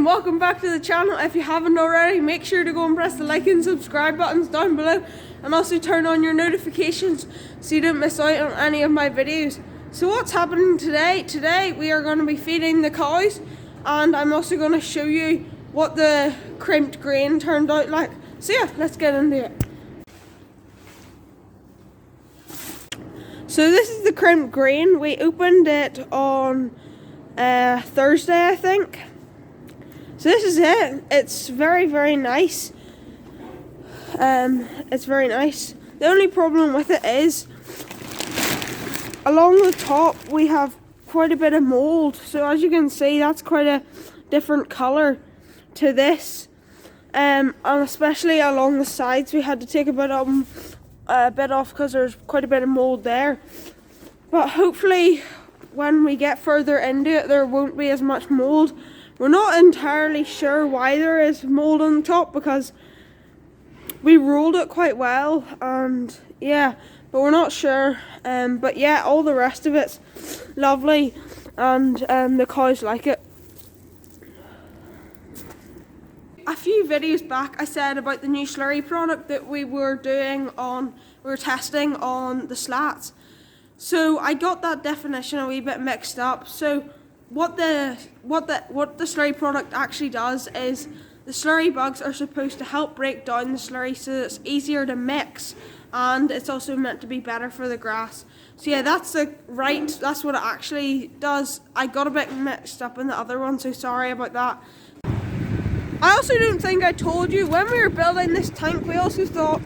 and welcome back to the channel. If you haven't already, make sure to go and press the like and subscribe buttons down below, and also turn on your notifications so you don't miss out on any of my videos. So what's happening today? Today we are going to be feeding the cows, and I'm also going to show you what the crimped grain turned out like. So yeah, let's get into it. So this is the crimped grain. We opened it on Thursday, I think. So this is it. It's very, very nice. It's very nice. The only problem with it is along the top we have quite a bit of mold. So as you can see, that's quite a different colour to this. And especially along the sides, we had to take a bit off because there's quite a bit of mold there. But hopefully, when we get further into it, there won't be as much mold. We're not entirely sure why there is mold on the top because we rolled it quite well, and yeah, but we're not sure. But yeah, all the rest of it's lovely, and the cows like it. A few videos back I said about the new slurry product that we were testing on the slats. So I got that definition a wee bit mixed up. So what the slurry product actually does is the slurry bugs are supposed to help break down the slurry so that it's easier to mix, and it's also meant to be better for the grass. So yeah, that's what it actually does. I got a bit mixed up in the other one, so sorry about that. I also don't think I told you, when we were building this tank, we also thought,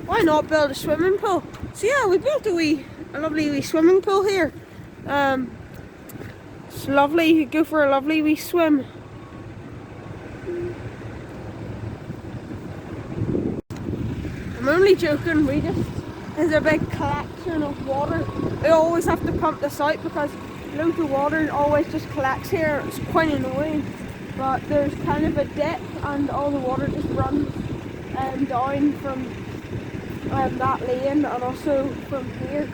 why not build a swimming pool? So yeah, we built a lovely wee swimming pool here. It's lovely. You could go for a lovely wee swim. I'm only joking. There's a big collection of water. We always have to pump this out because loads of water always just collects here. It's quite annoying. But there's kind of a dip, and all the water just runs down from that lane, and also from here.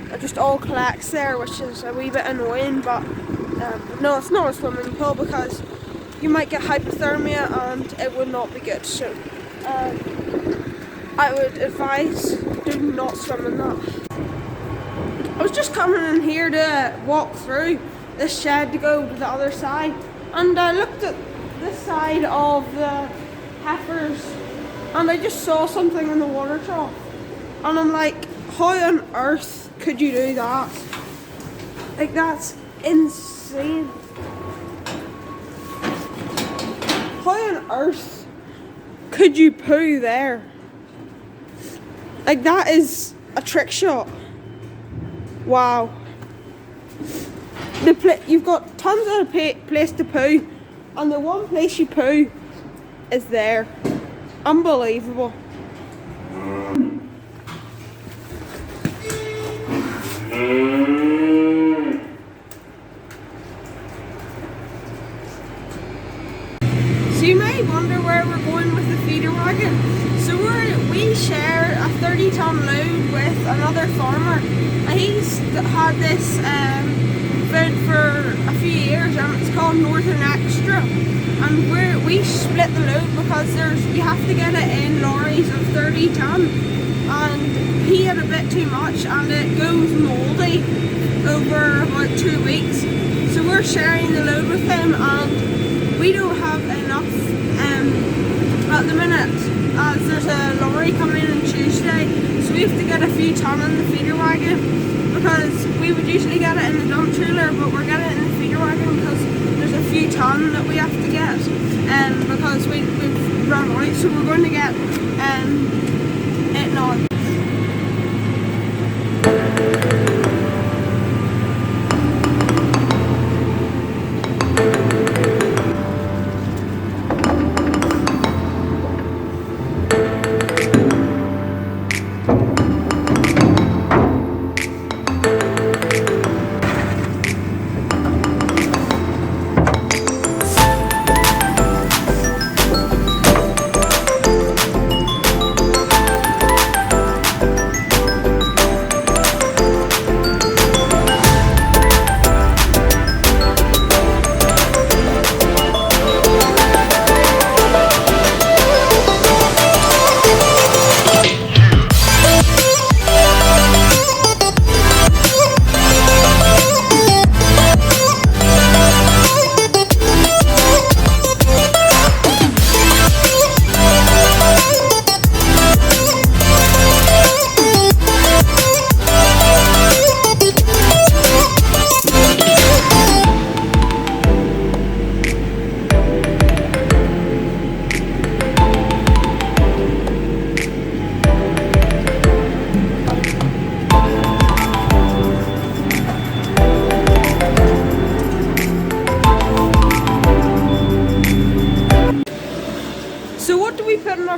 It just all collects there, which is a wee bit annoying. But no, it's not a swimming pool because you might get hypothermia and it would not be good. So I would advise do not swim in that. I was just coming in here to walk through this shed to go to the other side, and I looked at this side of the heifers, and I just saw something in the water trough, and I'm like, how on earth could you do that? Like, that's insane. How on earth could you poo there? Like, that is a trick shot. Wow. You've got tons of place to poo, and the one place you poo is there. Unbelievable. So you may wonder where we're going with the feeder wagon. So we share a 30-ton load with another farmer, and he's had this food for a few years, and it's called Northern Extra. And we split the load because you have to get it in lorries of 30 ton, and he had a bit too much, and it goes mouldy over about 2 weeks. So we're sharing the load with him, and we don't have enough at the minute, as there's a lorry coming in on Tuesday, so we have to get a few ton in the feeder wagon, because we would usually get it in the dump trailer, but we're getting it in the feeder wagon because there's a few ton that we have to get, because we've run out, so we're going to get it now.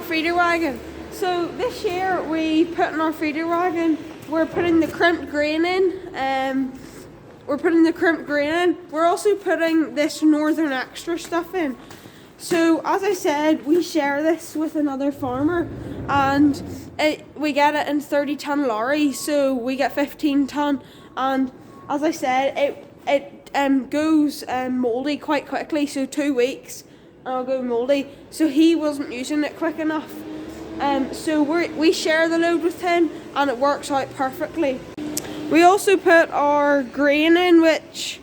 feeder wagon. So this year we put in our feeder wagon, we're putting the crimped grain in. We're also putting this Northern Extra stuff in. So as I said, we share this with another farmer, and we get it in 30-ton lorries, so we get 15 ton, and as I said, it goes mouldy quite quickly, so 2 weeks and it'll go mouldy. So he wasn't using it quick enough, so we share the load with him, and it works out perfectly. We also put our grain in, which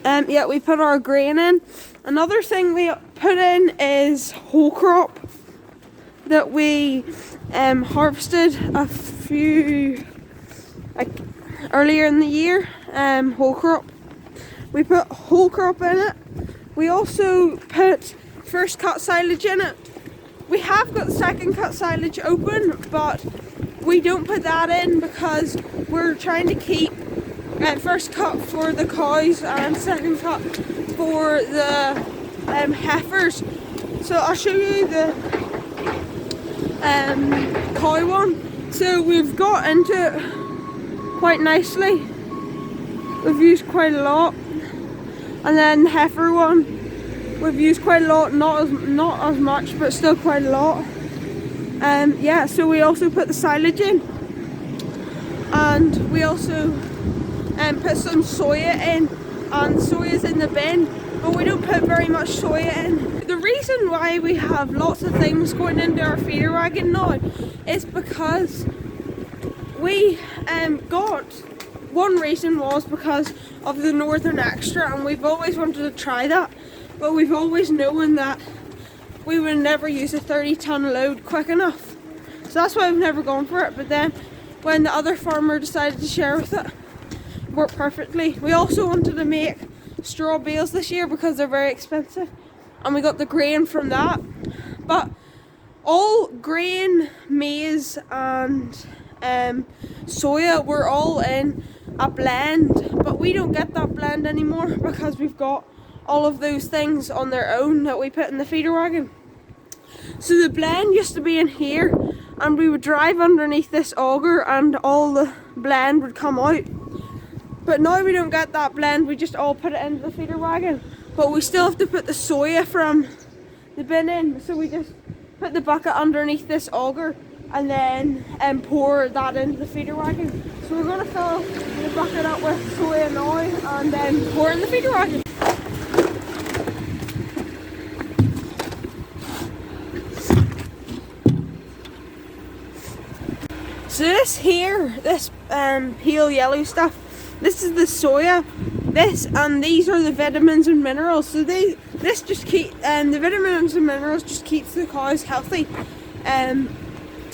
we put our grain in. Another thing we put in is whole crop that we harvested a few earlier in the year. Whole crop. We put whole crop in it. We also put first cut silage in it. We have got the second cut silage open, but we don't put that in because we're trying to keep first cut for the cows and second cut for the heifers. So I'll show you the cow one. So we've got into it quite nicely. We've used quite a lot, and then the heifer one we've used quite a lot, not as much, but still quite a lot. So we also put the silage in, and we also put some soya in, and soya's in the bin, but we don't put very much soya in. The reason why we have lots of things going into our feeder wagon now is because we got, one reason was because of the Northern Extra, and we've always wanted to try that, but we've always known that we would never use a 30-ton load quick enough. So that's why we've never gone for it. But then when the other farmer decided to share with it, it worked perfectly. We also wanted to make straw bales this year because they're very expensive, and we got the grain from that. But all grain, maize and soya were all in a blend, but we don't get that blend anymore because we've got all of those things on their own that we put in the feeder wagon. So the blend used to be in here, and we would drive underneath this auger and all the blend would come out. But now we don't get that blend, we just all put it into the feeder wagon. But we still have to put the soya from the bin in, so we just put the bucket underneath this auger and then pour that into the feeder wagon. So we're going to fill the bucket up with soya now and then pour in the feeder wagon. So this here, this pale yellow stuff, this is the soya. This and these are the vitamins and minerals. So the vitamins and minerals just keeps the cows healthy. And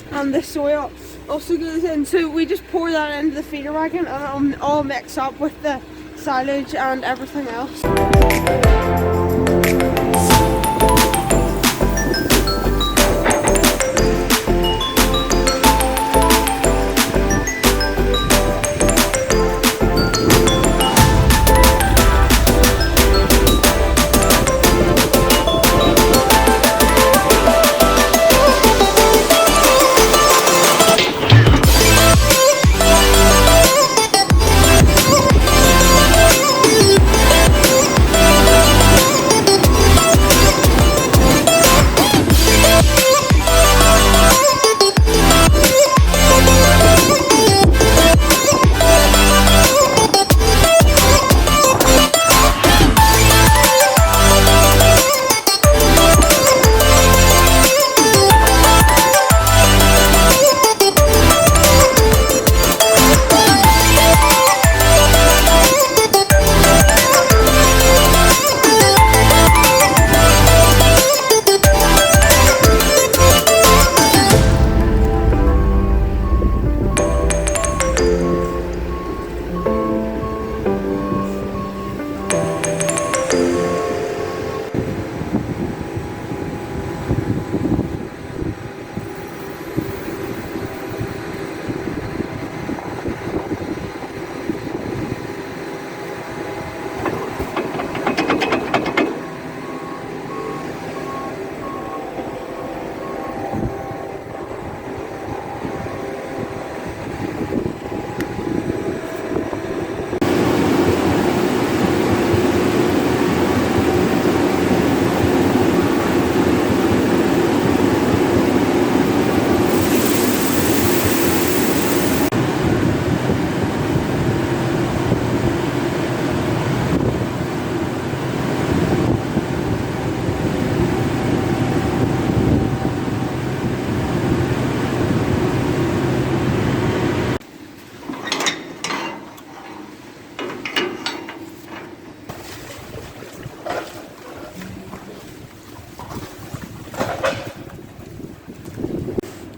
the soya also goes in. So we just pour that into the feeder wagon, and it'll all mix up with the silage and everything else.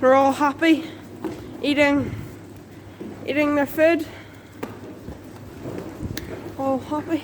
They're all happy, eating their food. All happy.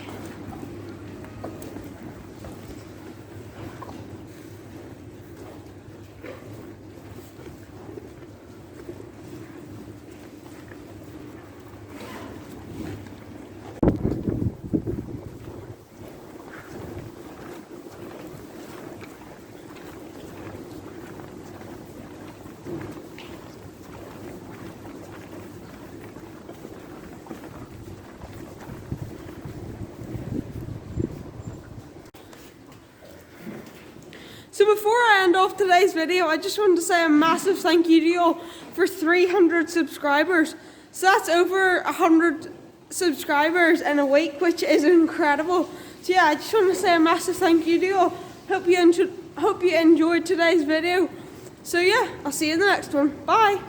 So before I end off today's video, I just wanted to say a massive thank you to you all for 300 subscribers. So that's over 100 subscribers in a week, which is incredible. So yeah, I just want to say a massive thank you to you all. Hope you enjoyed today's video. So yeah, I'll see you in the next one. Bye.